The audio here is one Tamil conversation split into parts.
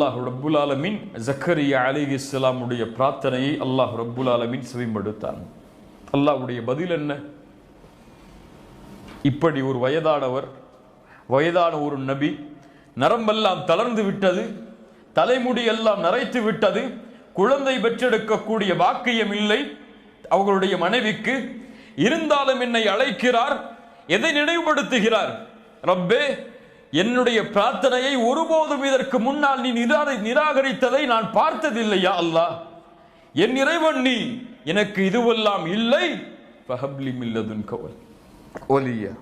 அல்லாஹ் ரப்புல் ஆலமீன் ஜக்கரியா அலைஹிஸ்ஸலாம் உடைய பிரார்த்தனையை அல்லாஹ் ரப்புல் ஆலமீன் செவிமடுத்தான். அல்லாஹ்வுடைய பதில் என்ன? இப்படி ஒரு வயதான ஒரு நபி, நரம்பெல்லாம் தளர்ந்து விட்டது, தலைமுடி எல்லாம் நரைத்து விட்டது, குழந்தை பெற்றெடுக்கக்கூடிய பாக்கியம் இல்லை அவர்களுடைய மனைவிக்கு. இருந்தாலும் என்னை அழைக்கிறார். எதை நினைவுபடுத்துகிறார்? ரப்பே, என்னுடைய பிரார்த்தனையை ஒருபோதும் இதற்கு முன்னால் நீ நிராகரித்ததை நான் பார்த்ததில்லையா அல்லாஹ். என் இறைவன் நீ, எனக்கு இதுவெல்லாம் இல்லை. ஃபஹப்லி மின் லதுன்க வலியா,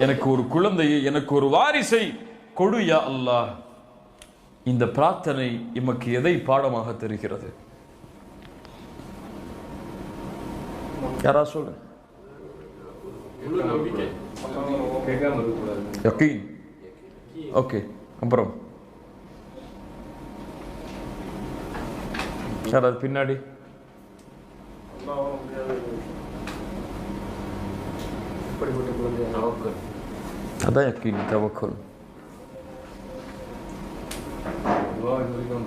எனக்கு ஒரு குழந்தையை, எனக்கு ஒரு வாரிசை கொடு யா அல்லாஹ். இந்த பிரார்த்தனை எமக்கு எதை பாடமாக தெரிகிறது? யாரா சொல்ல? யகீன். ஓகே, அப்புறம் சார் அது பின்னாடி அதான் யகீன், தவக்குல்.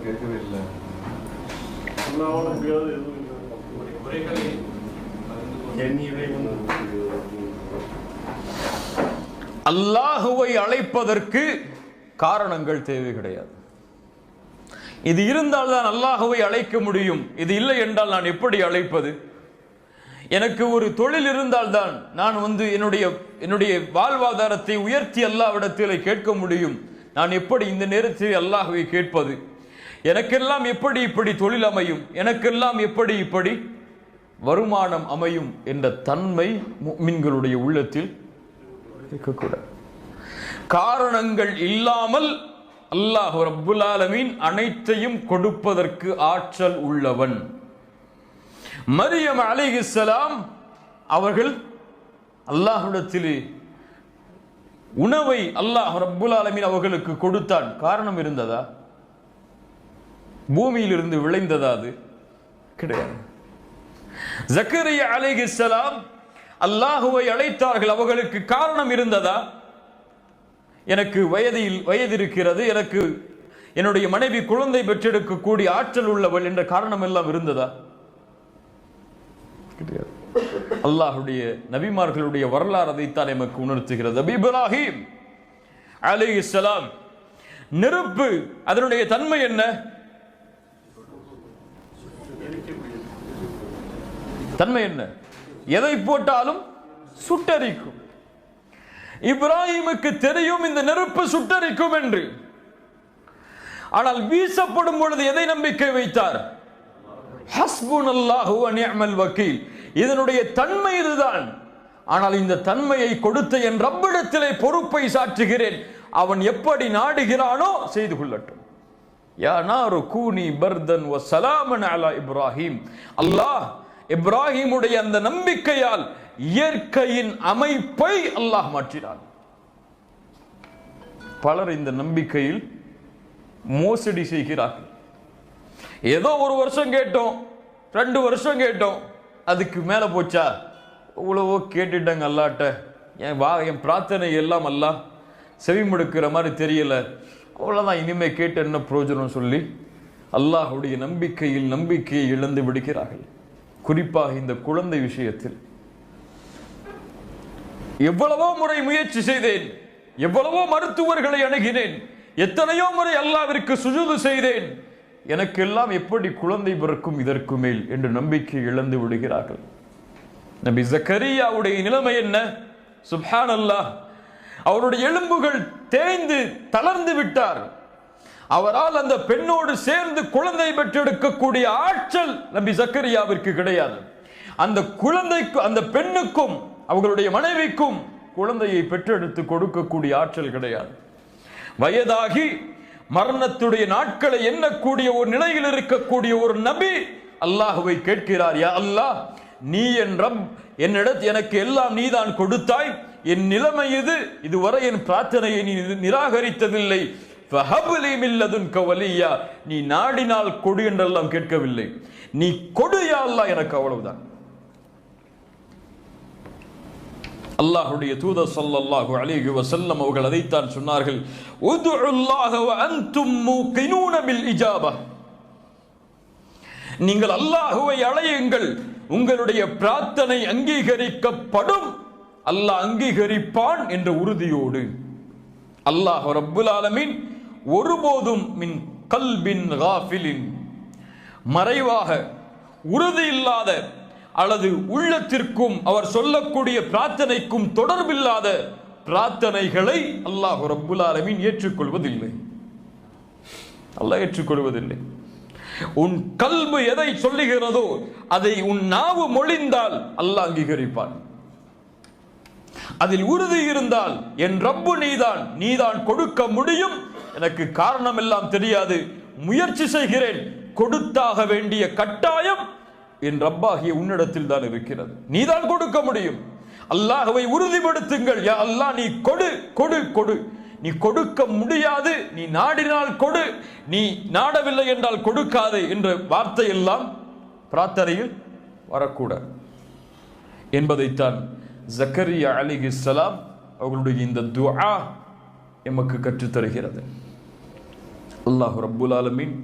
கேட்கவே இல்லை. அல்லாஹுவை அழைப்பதற்கு காரணங்கள் தேவை கிடையாது. இது இருந்தால் தான் அல்லாஹுவை அழைக்க முடியும். இது இல்லை என்றால் நான் எப்படி அழைப்பது? எனக்கு ஒரு தொழில் இருந்தால் தான் நான் என்னுடைய வாழ்வாதாரத்தை உயர்த்தி அல்லாஹ்விடத்தில் கேட்க முடியும். நான் எப்படி இந்த நேரத்தில் அல்லாஹுவை கேட்பது? எனக்கெல்லாம் எப்படி இப்படி தொழில் அமையும்? எனக்கெல்லாம் எப்படி இப்படி வருமானம் அமையும் என்ற தன்மை முஃமின்களுடைய உள்ளத்தில் இருக்கக்கூடாது. காரணங்கள் இல்லாமல் அல்லாஹ் ரப்புல் ஆலமீன் அனைத்தையும் கொடுப்பதற்கு ஆற்றல் உள்ளவன். மரியம் அலைஹிஸ்ஸலாம் அவர்கள் அல்லாஹ்விடத்திலே உணவை அல்லாஹ் ரப்புல் ஆலமீன் அவர்களுக்கு கொடுத்தான். காரணம் இருந்ததா? பூமியிலிருந்து விளைந்ததா? அது கிடையாது. ஜக்கரியா அலைஹிஸ்ஸலாம் அல்லாஹுவை அழைத்தார்கள். அவர்களுக்கு காரணம் இருந்ததா? எனக்கு வயது இருக்கிறது, எனக்கு என்னுடைய மனைவி குழந்தை பெற்றெடுக்கக்கூடிய ஆற்றல் உள்ளவள் என்ற காரணம் எல்லாம் இருந்ததா? கிடையாது. அல்லாஹுடைய நபிமார்களுடைய வரலாறு அதைத்தான் எமக்கு உணர்த்துகிறது. இப்ராஹிம் அலைஹிஸ்ஸலாம், நெருப்பு அதனுடைய தன்மை என்ன? தன்மை என்ன? எதை போட்டாலும் சுட்டரிக்கும். இப்ராஹிமுக்கு தெரியும் இந்த நெருப்பு சுட்டரிக்கும் என்று. ஆனால் வீசப்படும் பொழுது எதை நம்பிக்கை வைத்தார்? ஹஸ்புனல்லாஹு வ நிஅமல் வக்கீல். இதனுடைய தன்மை இதுதான். ஆனால் இந்த தன்மையை கொடுத்த என் ரப்பிடத்திலே பொறுப்பை சாற்றுகிறேன். அவன் எப்படி நாடுகிறானோ செய்து கொள்ளட்டும். யா நாரு கூனி பர்தன் வ ஸலாமன் அலா இப்ராஹிம். அல்லாஹ் இப்ராஹிமுடைய அந்த நம்பிக்கையால் இயற்கையின் அமைப்பை அல்லாஹ் மாற்றினான். பலர் இந்த நம்பிக்கையில் மோசடி செய்கிறார்கள். ஏதோ ஒரு வருஷம் கேட்டோம், 2 வருஷம் கேட்டோம், அதுக்கு மேல போச்சா? இவ்வளவோ கேட்டுட்டாங்க அல்லாட்ட, என் பிரார்த்தனை எல்லாம் அல்லாஹ் செவிமடுக்கிற மாதிரி தெரியல, அவ்வளவுதான், இனிமே கேட்டு என்ன பிரயோஜனம் சொல்லி அல்லாஹுடைய நம்பிக்கையை இழந்து விடுகிறார்கள். குறிப்பாக இந்த குழந்தை விஷயத்தில் எவ்வளவோ முறை முயற்சி செய்தேன், எவ்வளவோ மருத்துவர்களை அணுகினேன், எத்தனையோ முறை அல்லாஹ்விற்கு சுஜூது செய்தேன், எனக்கெல்லாம் எப்படி குழந்தை பிறக்கும் இதற்கு மேல் என்று நம்பிக்கை இழந்து விடுகிறார்கள். நபி ஜக்கரியாவுடைய நிலைமை என்ன? சுப்ஹானல்லாஹ், அவருடைய எலும்புகள் தேய்ந்து தளர்ந்து விட்டார். அவரால் அந்த பெண்ணோடு சேர்ந்து குழந்தை பெற்றெடுக்கக்கூடிய ஆற்றல் நபி ஜக்கரியாவிற்கு கிடையாது. அந்த குழந்தைக்கு, அந்த பெண்ணுக்கும் அவர்களுடைய மனைவிக்கும் குழந்தையை பெற்றெடுத்து கொடுக்கக்கூடிய ஆற்றல் கிடையாது. வயதாகி மரணத்துடைய நாட்களை எண்ணக்கூடிய ஒரு நிலையில் இருக்கக்கூடிய ஒரு நபி அல்லாஹுவை கேட்கிறார். யா அல்லாஹ், நீ என் ரப், எனக்கு எல்லாம் நீதான் கொடுத்தாய், என் நிலைமை இதுவரை என் பிரார்த்தனையை நீ நிராகரித்ததில்லை. ஃபஹப்லி மின் லதுன்க வலியா, நீ நாடினால் கொடு என்றெல்லாம் கேட்கவில்லை, நீ கொடு யா அல்லாஹ் எனக்கு, அவ்வளவுதான். அல்லாஹ்வுடைய தூதர் ஸல்லல்லாஹு அலைஹி வஸல்லம் அவர்கள் அதைத்தான் சொன்னார்கள், உதுல்லாஹ வ அன்தும் மூகினூன பில் இஜாபா. நீங்கள் அல்லாஹ்வை அழையுங்கள், உங்களுடைய பிரார்த்தனை அங்கீகரிக்கப்படும், அல்லாஹ் அங்கீகரிப்பான் என்ற உறுதியோடு. அல்லாஹ் ரப்புல் ஆலமீன் ஒருபோதும் மின் கல்பின் காஃபிலின், மறைவாக உறுதி இல்லாத அல்லது உள்ளத்திற்கும் அவர் சொல்லக்கூடிய பிரார்த்தனைக்கும் தொடர்பில்லாத பிரார்த்தனைகளை அல்லாஹ் ரப்புல் ஆலமீன் ஏற்றுக்கொள்வதில்லை. அல்லாஹ் ஏற்றுக்கொள்வதில்லை. உன் கல்பு எதை சொல்லுகிறதோ அதை உன் நாவு மொழிந்தால் அல்லாஹ் அங்கீகரிப்பான். அதில் உறுதி இருந்தால் என் ரப்பு நீதான் கொடுக்க முடியும், எனக்கு காரணம் எல்லாம் தெரியாது, முயற்சி செய்கிறேன், கொடுத்தாக வேண்டிய கட்டாயம் என் ரப்பாகிய உன்னிடத்தில் தான் இருக்கிறது, நீதான் கொடுக்க முடியும். அல்லாஹ்வை உறுதிப்படுத்துங்கள், யா அல்லாஹ் நீ கொடு கொடு கொடு, நீ கொடுக்க முடியாது, நீ நாடினால் கொடு, நீ நாடவில்லை என்றால் கொடுக்காதே என்ற வார்த்தை எல்லாம் பிரார்த்தனையில் வரக்கூடாது என்பதைத்தான் ஜக்கரியா அலைஹிஸ்ஸலாம் அவர்களுடைய இந்த துஆ எமக்கு கற்றுத் தருகிறது. அல்லாஹ் ரப்புல் ஆலமீன்